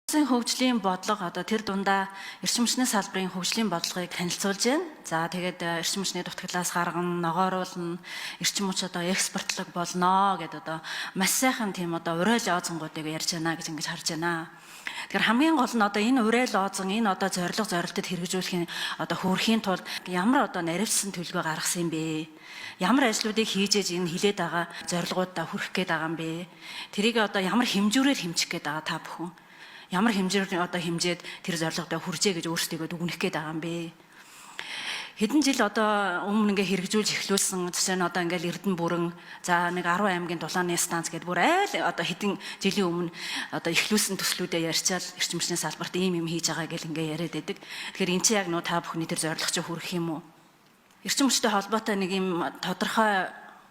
Хөгжлийн бодлого одоо тэр дундаа эрчим хүчний салбарын хөгжлийн бодлогыг танилцуулж байна. За тэгээд эрчим хүчний дутагдлаас гаргана, ногооруулна, эрчим хүч одоо экспортлог болно гэдээ одоо маш сайхан тийм одоо уриал оозонгуудыг ярьж байна гэж ингэж харж байна. Тэгэхээр хамгийн гол нь одоо энэ уриал оозон энэ одоо зорилтод хэрэгжүүлэхийн одоо хүрхийн тулд ямар одоо наривчсан төлөвөө гаргасан юм бэ? Ямар ажлуудыг хийж энэ хилээд байгаа зорилгуудаа хүрэх гээд байгаа юм бэ? Тэрийг одоо ямар хэмжүүрээр хэмжих гээд байгаа та бүхэн? Ямар хэмжээр одоо хэмжээд тэр зорилгодоо хүрчээ гэж өөрсдийгөө дүгнэх гээд байгаа юм бэ? Хэдэн жил одоо өмнө ингээ хэрэгжүүлж эхлүүлсэн жишээ нь одоо ингээл Эрдэнэ бүрэн за нэг 10 аймгийн дулааны станц гэдэг бүр айл одоо хэдэн жилийн өмнө одоо эхлүүлсэн төслүүдээ ярьчаал эрчим хүчний салбарт ийм юм хийж байгаа гэл ингээ яриад байдаг. Тэгэхээр эн чинь яг нөө та бүхний тэр зорилго чинь хүрэх юм уу? Эрчим хүчтэй холбоотой нэг юм тодорхой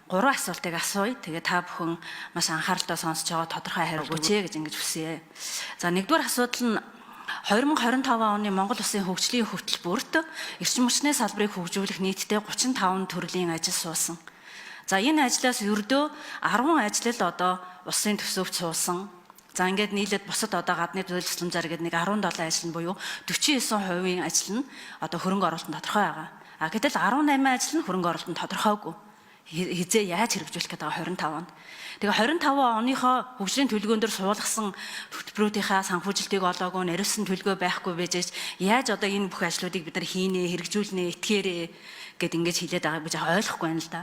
3 асуултыг асууя. Тэгээ та бүхэн маш анхааралтай сонсож байгаа тодорхой хариулт өгөөч гэж ингэж хүсье. За нэгдүгээр асуудал нь 2025 оны Монгол Улсын хөгжлийн хөтөлбөрт эрчим хүчний салбарыг хөгжүүлэх нийтдээ 35 төрлийн ажил суусан. За энэ ажлаас ердөө 10 ажил одоо улсын төсөвт суусан. За ингээд нийлээд бусад одоо гадны төлөв тусламжаар гэдэг нэг 17 ажил нь буюу 49% ажил нь одоо хөрөнгө оруулалтын тодорхой байгаа. Гэтэл 18 ажил нь хөрөнгө оруулалтын тодорхойгүй. Хизээ яаж хэрэгжүүлэх гэдэг 25 онд. Тэгээ 25 оныхоо хөгжлийн төлөвлөгөөн дээр суулгасан хөтөлбөрүүдийнхаа санхүүжилтийг олоогүй, наривсан төлөвлөгөө байхгүй байж яаж одоо энэ бүх ажлуудыг бид нар хийнэ, хэрэгжүүлнэ, итгээрээ гэд ингэж хэлээд байгааг би ойлгохгүй байна л да.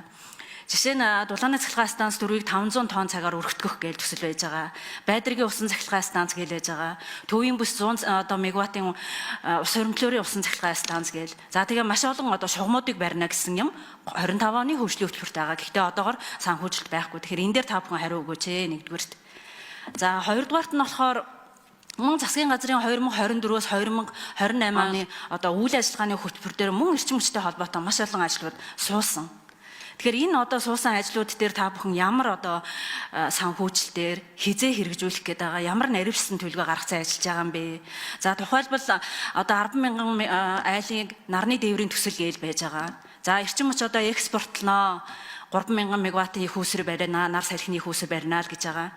Жишээ нь дулааны цахилгаан станц дөрвийг 500 тонн цагаар өргөтгөх гэж төсөл байж байгаа. Байдргийн усан цахилгаан станц гэж байж байгаа. Төвийн бүс 100 одоо мегаваттын ус хөрөмтлөөрийн усан цахилгаан станц гэж. За тэгээ маш олон одоо шугамуудыг барина гэсэн юм 25 оны хөгжлийн хөтөлбөрт байгаа. Гэхдээ одоогоор санхүүжилт байхгүй. Тэгэхээр энэ дээр та бүхэн хариу өгөөч нэгдүгээрт. За хоёрдугаарт нь болохоор мөн засгийн газрын 2024-өөс 2028 оны одоо үйл ажиллагааны хөтөлбөр дээр мөн эрчим хүчтэй холбоотой маш олон ажлууд суусан. Тэгэхээр энэ одоо суусан ажлууд дээр та бүхэн ямар одоо санхүүжилтээр хизээ хэрэгжүүлэх гээд байгаа, ямар наривчсан төлөвөө гаргацсан ажиллаж байгаа юм бэ? За тухайлбал одоо 10,000 айлын нарны дээврийн төсөл гээл байж байгаа. За эрчим хүч одоо экспортлноо 3,000 мегаваттын их үүсвэр барина, нар салхины их үүсвэр барина л гэж байгаа.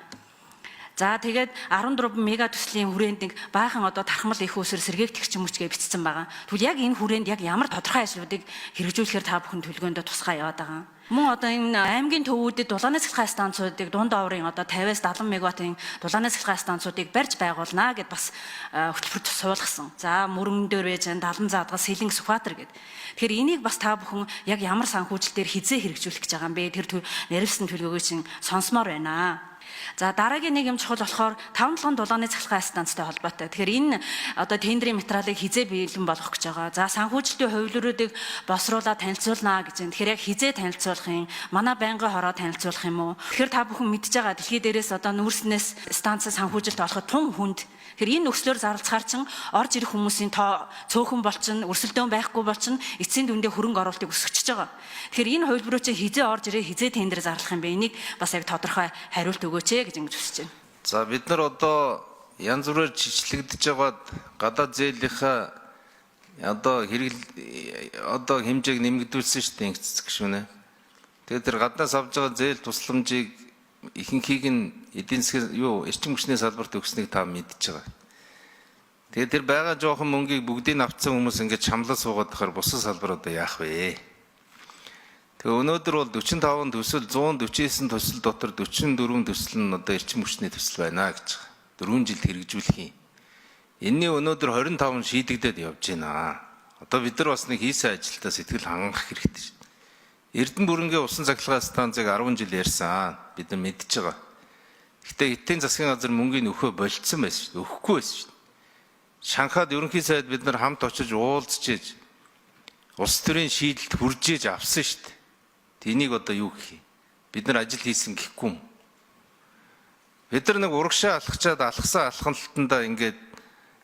За тэгээд 14 мега төслийн хүрээнд нэг баахан одоо тархмал их үүсвэр сэргээх тэгчим хүчгээ бичсэн байгаа. Тэгвэл яг энэ хүрээнд яг ямар тодорхой ажлуудыг хэрэгжүүлэхээр та бүхэн төлөвлөгөөндөө тусгай яваад байгаа. Мөн одоо энэ аймгийн төвүүдэд дулааны цахилгаан станцуудыг дунд оврын одоо 50-аас 70 мегаваттын дулааны цахилгаан станцуудыг барьж байгуулнаа гэд бас хөтөлбөрт суулгасан. За мөрөн дээр байж 70 заадгал сэлэн сүхбаатар гэд. Тэгэхээр энийг бас та бүхэн яг ямар санхүүжилтээр хизээ хэрэгжүүлэх гэж байгаа юм бэ? Тэр наривсан төлөвлөгөөг чинь сонсомоор байна. За дараагийн нэг юм чухал болохоор 5-7 дулааны цахилгаан станцтай холбоотой. Тэгэхээр энэ одоо тендерийн материалыг хизээ биелэн болгох гэж байгаа. За санхүүжилтийн хувилбаруудыг босруулаад танилцуулнаа гэж байна. Тэгэхээр яг хизээ танилцуулах юм, манай байнгын хороо танилцуулах юм уу? Тэгэхээр та бүхэн мэдж байгаа дэлхий дээрээс одоо нүүрснээс станцаа санхүүжилт олоход тун хүнд. Тэгэхээр энэ нөхцлөөр зарлцгаар чин орж ирэх хүмүүсийн тоо цөөхөн болчин, өрсөлдөөн байхгүй болчин, эцсийн дүндээ хөрөнгө оруулалтыг өсгөж байгаа. Тэгэхээр энэ хувилбарууд чинь хизээ орж ирээ, хизээ тендер зарлах юм бэ? Энийг бас яг тодорхой хариулт өгөөч гэж ингэж хүсэж байна. За бид нар одоо янз бүрээр жичлэгдэж байгаад гадаад зээлийнхаа одоо хэмжээг нэмэгдүүлсэн шүү дээ ингэц гişүнэ. Тэгээд тэр гаднаас авж байгаа зээл тусламжийг ихэнхийг нь эдийн засгийн эрчим хүчний салбарт өгснгийг та мэдж байгаа. Тэгээд тэр байгаа жоохон мөнгийг бүгдийг авцсан хүмүүс ингэж шамлал суугаад тахаар бусад салбар одоо яах вэ? Тэгээ өнөөдөр бол 45 төсөл 149 төсөл дотор 44 төсөл нь одоо эрчим хүчний төсөл байна гэж 4 жилд хэрэгжүүлэх юм. Энэний өнөөдөр 25 шийдэгдээд явж байна. Одоо бид нар бас нэг хийсэн ажилдаа сэтгэл хангах хэрэгтэй шүү. Эрдэнэ бүрэнгийн усан цахилгаан станцыг 10 жил ярьсан. Бид нар мэдж байгаа. Гэхдээ эдийн засгийн газар мөнгөний өхөө болцсон байсан шүү. Өгөхгүй байсан шүү. Шанхайд ерөнхий сайд бид нар хамт очиж уулзчиж улс төрийн шийдэлд хүржээж авсан шүү. Энийг одоо юу гэх юм? Бид нар ажил хийсэн гэхгүй юм. Бид нар нэг урагшаа алхачаад алхсан алхамлалтанда ингээд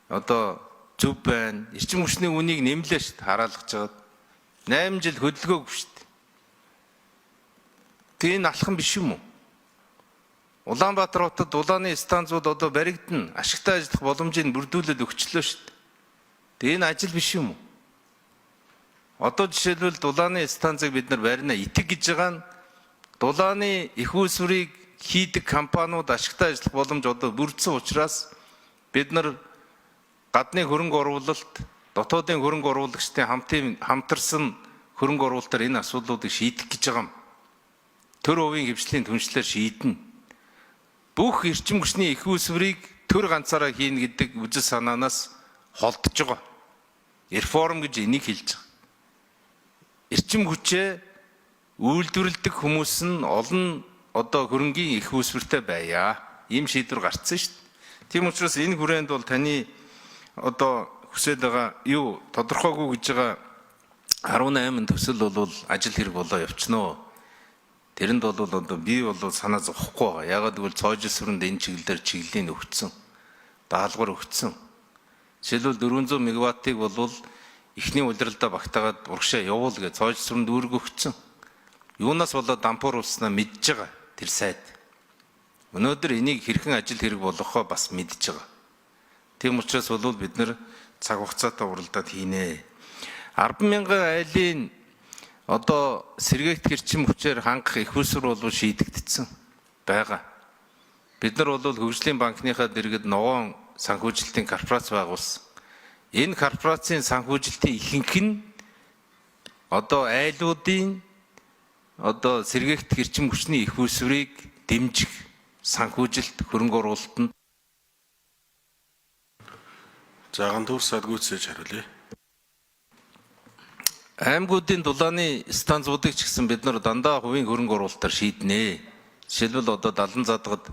одоо зөв байна. Эрчим хүчний үнийг нэмлээ шүү дээ хараалгаж жагаад. 8 жил хөдөлгөөгүй шүү дээ. Тэгээ энэ алхам биш юм уу? Улаанбаатар хотод дулааны станцууд одоо баригдана. Ашигтай ажиллах боломжийг бүрдүүлээд өгчлөө шүү дээ. Тэгээ энэ ажил биш юм уу? Одоо жишээлбэл дулааны станцыг бид нар барина итэг гэж байгаа нь дулааны их үүсвэрийг хийдэг компаниуд ашигтай ажиллах боломж одоо бүрдсэн учраас бид нар гадны хөрөнгө оруулалт, дотоодын хөрөнгө оруулагчдын хамтарсан хөрөнгө оруулалтаар энэ асуудлуудыг шийдэх гэж байгаа юм. Төр хувийн хвшлийн түншлэлээр шийднэ. Бүх эрчим хүчний их үүсвэрийг төр ганцаараа хийнэ гэдэг үзэл санаанаас холдож байгаа. Реформ гэж энийг хэлж байгаа. Эрчим хүчээ үйлдвэрлэдэг хүмүүс нь олон хөрөнгийн их үүсвэртэй байя. Ийм шийдвэр гарцсан шүү дээ. Тийм учраас энэ хүрээнд бол таны хүсэж байгаа юу тодорхойгүй гэж байгаа 18 төсөл бол ажил хэрэг болоо явчихно. Тэрэнд бол би санаа зовхгүй байгаа. Ягаад гэвэл цоожил сүрэнд энэ чиглэлээр чиглэлийн өгцөн. Даалгавар өгцөн. Жишээлбэл 400 мегаваттыг бол эхний улиралдаа багтаагаад урагшаа явуул гэж цоожил сүрэнд үүрэг өгцөн. Юунаас болоод дампуур улснаа мэдж байгаа тэр сайд. Өнөөдөр энийг хэрхэн ажил хэрэг болгохоо бас мэдж байгаа. Тийм учраас бид нар цаг хугацаатай уралдаад хийнэ. 10,000 айлын сэргээгт хэрчим хүчээр хангах их үүсвэр шийдэгдсэн байгаа. Бид нар хөгжлийн банкныхаа дэргэд ногоон санхүүжилтийн корпорац байгуулсан. Энэ корпорацийн санхүүжилтийн ихэнх нь айлуудын сэргээгт хэрчим хүчний их үүсвэрийг дэмжих санхүүжилт хөрөнгө оруулалтанд. Загантур садгүйцээж хариулъя. Аймагуудын дулааны станцуудыг ч гэсэн бид нар дандаа хувийн хөрөнгө оруулалтаар шийднэ. Жишээлбэл 70 задгад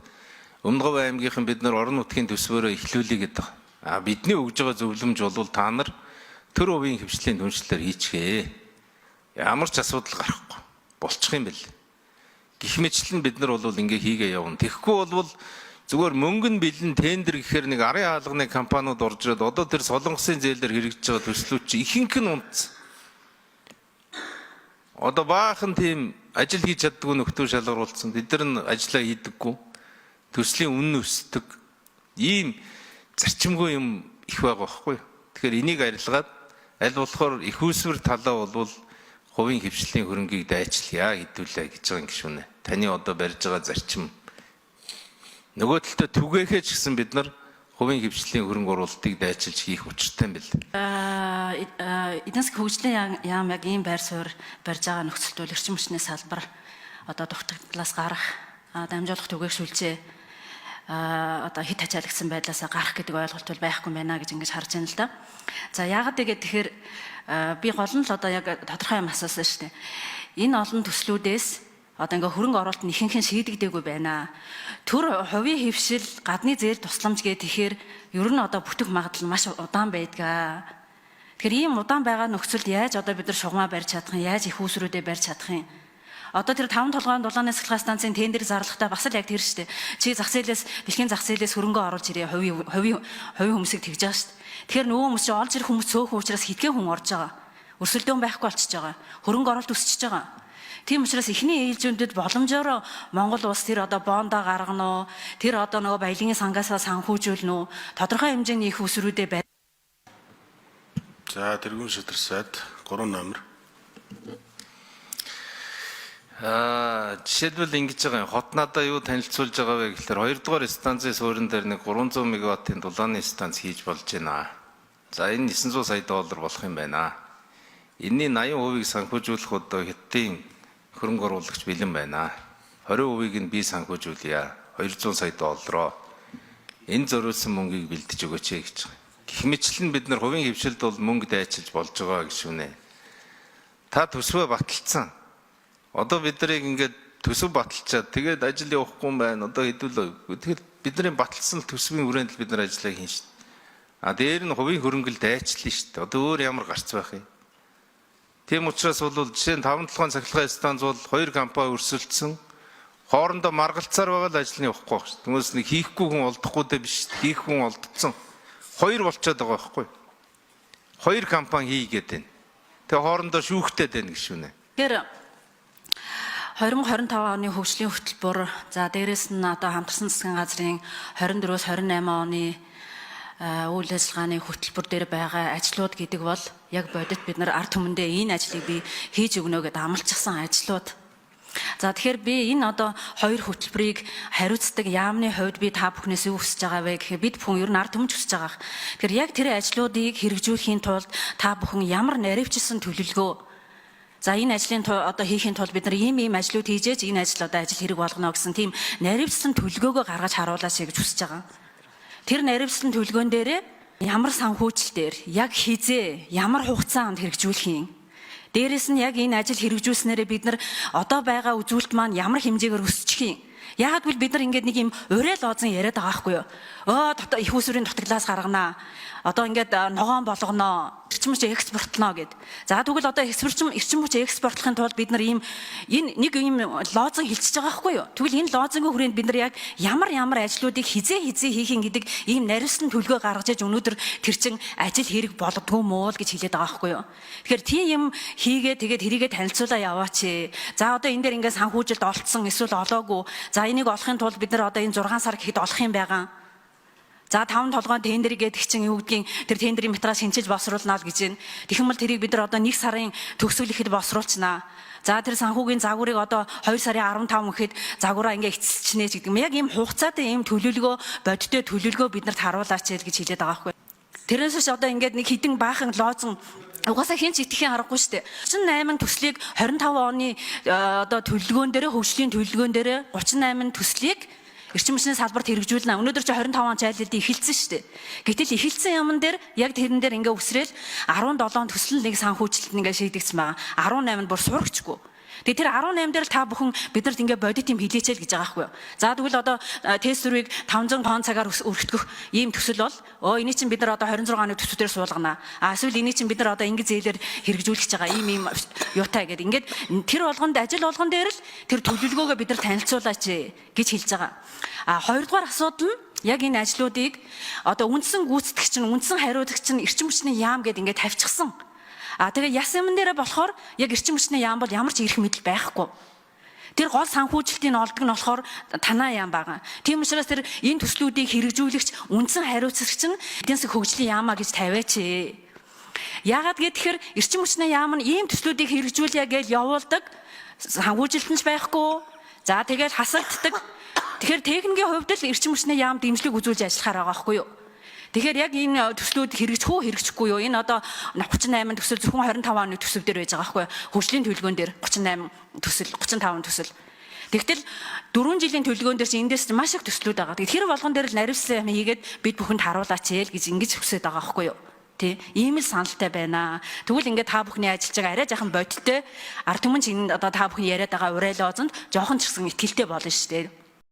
Өмнөговь аймгийнхан бид нар орон нутгийн төсвөөрөө эхлүүлье гэдэг. Бидний өгж байгаа зөвлөмж бол та нар төр хувийн хвшлийн түншлэлээр хийчихээ. Ямар ч асуудал гарахгүй болчих юм бэл. Гэх мэтлэн бид нар ингээ хийгээ явна. Тэгэхгүй бол зүгээр мөнгө нь бэлэн тендер гэхээр нэг арын хаалганы компаниуд орж ирээд тэр солонгосын зээлээр хэрэгжиж байгаа төслүүд чи ихэнх нь унтсан. Баахан тийм ажил хийж чаддгүй нөхдөд шалгаруулсан. Бид нар нь ажиллаа хийдэггүй. Төслийн үнэн өсдөг. Ийм зарчимгүй юм их байгаа байхгүй. Тэгэхээр энийг арилгаад аль болохоор их үүсвэр талаа бол хувийн хвшлийн хөрөнгийг дайчлая хэдүүлээ гэж байгаа юм гişүнэ. Таны барьж байгаа зарчим. Нөгөө талдаа түгээхээ ч гэсэн бид нар хувийн хвшлийн хөрөнгө оруулалтыг дайчилж хийх учиртай юм бэл. Эдийн засгийн хөгжлийн яам яг ийм байр суурь барьж байгаа нөхцөлд бол эрчим хүчний салбар дутагдлаас гарах, дамжуулах түгээгшүүлжээ хэд хачаалагдсан байдлаас гарах гэдэг ойлголт бол байхгүй байна гэж ингэж харж байна л да. За яагаад тэгэхээр би гол нь л яг тодорхой юм асуусан шүү дээ. Энэ олон төслүүдээс ингээ хөрөнгө оруулалт нь ихэнх нь шийдэгдээгүй байна. Төр хувийн хвшил, гадны зээл тусламж гэдэг тэгэхээр ер нь бүтэх магадлал маш удаан байдгаа. Тэгэхээр ийм удаан байгаа нөхцөлд яаж бид нар шугамаа барьж чадах юм, яаж их үүсвэрүүдээ барьж чадах юм? Тэр 5 толгойн дулааны сахилгаан станцын тендер зарлахтаа бас л яг тэр шүү дээ. Чи зах зээлээс, бэлгийн зах зээлээс хөрөнгө оруулж ирээ хувийн хүмүүсийг тэгж байгаа шүү дээ. Тэгэхээр нөгөө хүмүүс чи олж ирэх хүмүүс цөөхөн учраас хитгэн хүн орж байгаа. Өрсөлдөөн байхгүй болчихж байгаа. Хөрөнгө оруулалт өсчихж байгаа. Тийм учраас эхний ээлжүүдэд боломжоор Монгол улс тэр бондоо гаргана уу, тэр нөгөө баялагын сангаасаа санхүүжүүлнэ үү, тодорхой хэмжээний их усрүүдээ бай. За тэргүүн шидэр сайд 3 номер. Жишээлбэл ингэж байгаа юм. Хот надаа юу танилцуулж байгаа вэ гэхээр 2 дугаар станцын суурин дээр нэг 300 мегаваттын дулааны станц хийж болж байна. За энэ 900 сая доллар болох юм байна. Энийн 80%-ийг санхүүжүүлэх хятадын хөрөнгө оруулагч бэлэн байна. 20%-ийг нь би санхүүжүүлье. 200 сая доллароо. Энэ зориулсан мөнгийг бэлдэж өгөөч гэж. Гэх мэтлэн бид нар хувийн хвшилд бол мөнгө дайчилж болж байгаа гэж үнэ. Та төсвөө баталсан. Бид нарыг ингээд төсөв баталчаад тэгээд ажил явахгүй юм байна. Хэдүүлээ. Тэгэхээр бидний баталсан төсвийн хүрээнд л бид нар ажиллаа хийн шүү дээ. Дээр нь хувийн хөрөнгөл дайчлаа шүү дээ. Өөр ямар гарц байх юм? Тийм учраас жишээ нь 5 толгойн цахилгаан станц бол 2 компани өрсөлдсөн. Хоорондоо маргалцаар байгаа л ажил нь явахгүй шүү дээ. Түүнээс нэг хийхгүй хүн олдохгүй дээ биш. Хийх хүн олдсон. 2 болчиход байгаа байхгүй. 2 компани хийгээд байна. Тэгээ хоорондоо шүүхтэй байна гişүнэ. Тэгэхээр 2025 оны хөгжлийн хөтөлбөр, за дээрэс нь хамтарсан засгийн газрын 24-28 оны үйл ажиллагааны хөтөлбөр дээр байгаа ажлууд гэдэг бол яг бодит бид нар ард түмэндээ энэ ажлыг би хийж өгнө гэдээ амлчихсан ажлууд. За тэгэхээр би энэ одоо хоёр хөтөлбөрийг хариуцдаг яамны хувьд би та бүхнээс юу хүсэж байгаа вэ гэхээр бид бүхэн ер нь ард түмэн хүсэж байгаа. Тэгэхээр яг тэр ажлуудыг хэрэгжүүлэхийн тулд та бүхэн ямар наривчилсан төлөвлөгөө за энэ ажлын одоо хийхийн тулд бид нар ийм ажлууд хийжээж энэ ажил одоо ажил хэрэг болгоно гэсэн тийм наривчилсан төлөвлөгөөгөө гаргаж харуулаач гэж хүсэж байгаа. Тэр наривчилсан төлөвлөгөөн дээрээ ямар санхүүжилтээр яг хизээ ямар хугацаанд хэрэгжүүлэх юм. Дээрээс нь яг энэ ажил хэрэгжүүлснээрээ бид нар одоо байгаа үзүүлэлт маань ямар хэмжээгээр өсчих юм. Яагаад гэвэл бид нар ингээд нэг юм урай лоозон яриад байгаа байхгүй юу? Их усүрийн дутагдлаас гарганаа. Одоо ингээд ногоон болгоноо. Эрчим хүч экспортлоно гэд. За тэгвэл одоо эрчим хүч экспортлохын тулд бид нар энэ нэг юм лоозон хилчиж байгаа байхгүй юу? Тэгвэл энэ лоозонгийн хүрээнд бид нар яг ямар ажлуудыг хизээ хийхин гэдэг ийм наривсан төлгөө гаргаж иж өнөөдөр тэр чин ажил хэрэг болдгоо муу л гэж хэлээд байгаа байхгүй юу? Тэгэхээр тийм юм хийгээ тэгээд тэрийгэ танилцуулаа яваач. За одоо энэ дээр ингээд санхүүжилт олцсон эсвэл олоогүй. За энийг олохын тулд бид нар одоо энэ 6 сар гэхэд олох юм байгаа. За 5 толгойн тендер гэдэг чинь юу гэдгийг тэр тендерийн материал шинжилж босруулнаа л гэж байна. Тэгэх юм бол тэрийг бид нар одоо 1 сарын төгсгөл ихэд босруулчнаа. За тэр санхүүгийн загварыг одоо 2 сарын 15 гэхэд загвараа ингээ эцэлчихнэ ч гэдэг юм. Яг ийм хугацаатай ийм төлөвлөгөө, бодиттой төлөвлөгөө бид нарт харуулаач гэж хэлээд байгаа байхгүй. Тэрнээс ч одоо ингээд нэг хідэн баахан лоозон угаасаа хэн ч итгэхийн аргагүй шүү дээ. 38 төслийг 25 оны одоо төлөвлөгөөн дээр хөгжлийн төлөвлөгөөн дээр 38 төслийг эрчим хүчний салбарт хэрэгжүүлнэ. Өнөөдөр чи 25 он чайлалд эхэлсэн шүү дээ. Гэтэл эхэлсэн юмн дээр яг тэрэн дээр ингээ үсрээл 17 төсөл нэг санхүүжилт ингээ шийдэгдсэн байгаа. 18 бүр сурагчгүй. Тэгээ тэр 18 дээр л та бүхэн биднэрт ингээ бодит юм хилээчээл гэж байгаа байхгүй юу. За тэгвэл одоо тест зүрийг 500 тонн цагаар өргөтгөх ийм төсөл бол энийг чинь бид нар одоо 26 оны төсвөөр суулгана. Эсвэл энийг чинь бид нар одоо ингээ зээлээр хэрэгжүүлэх гэж байгаа ийм юутай гэдэг. Ингээд тэр болгонд ажил болгон дээр л тэр төлөвлөгөөгөө бид нар танилцуулаач гэж хэлж байгаа. Хоёрдугаар асуудал нь яг энэ ажлуудыг одоо үндсэн гүйцэтгэгч нь үндсэн хариуцлагч нь эрчим хүчний яам гэдээ ингээ тавьчихсан. Тэгээ яс юмн дээрээ болохоор яг эрчим хүчний яам бол ямар ч ирэх мэдэл байхгүй. Тэр гол санхүүжилтийн олдог нь болохоор танаа яам байгаа. Тийм учраас тэр энэ төслүүдийг хэрэгжүүлэгч үндсэн хариуцлагч нь эдийн засаг хөгжлийн яамаа гэж тавиач. Яагаад гэхээр эрчим хүчний яам нь ийм төслүүдийг хэрэгжүүлье гэж явуулдаг санхүүжилт нь байхгүй. За тэгээд хасагддаг. Тэгэхээр техникийн хувьд л эрчим хүчний яам дэмжлэг үзүүлж ажиллахаар байгаа байхгүй юу? Тэгэхээр яг энэ төслүүд хэрэгжихгүй юу? Энэ одоо 38 төсөл зөвхөн 25 оны төсөв дээр байж байгаа байхгүй юу? Хөгжлийн төлөвлөгөөн дээр 38 төсөл, 35 төсөл. Тэгтэл 4 жилийн төлөвлөгөөн дээр чинь эндээс маш их төслүүд байгаа. Тэгэхээр тэр болгон дээр л наривсан юм хийгээд бид бүхэнд харуулаач гэж ингэж хүсэж байгаа байхгүй юу? Тий, ийм л саналтай байна. Тэгвэл ингээд та бүхний ажиллаж байгаа арай жаахан бодиттой ард түмэн чинь одоо та бүхэн яриад байгаа урай лоозонд жоохон ч гэсэн ихтгэлтэй болно шүү дээ.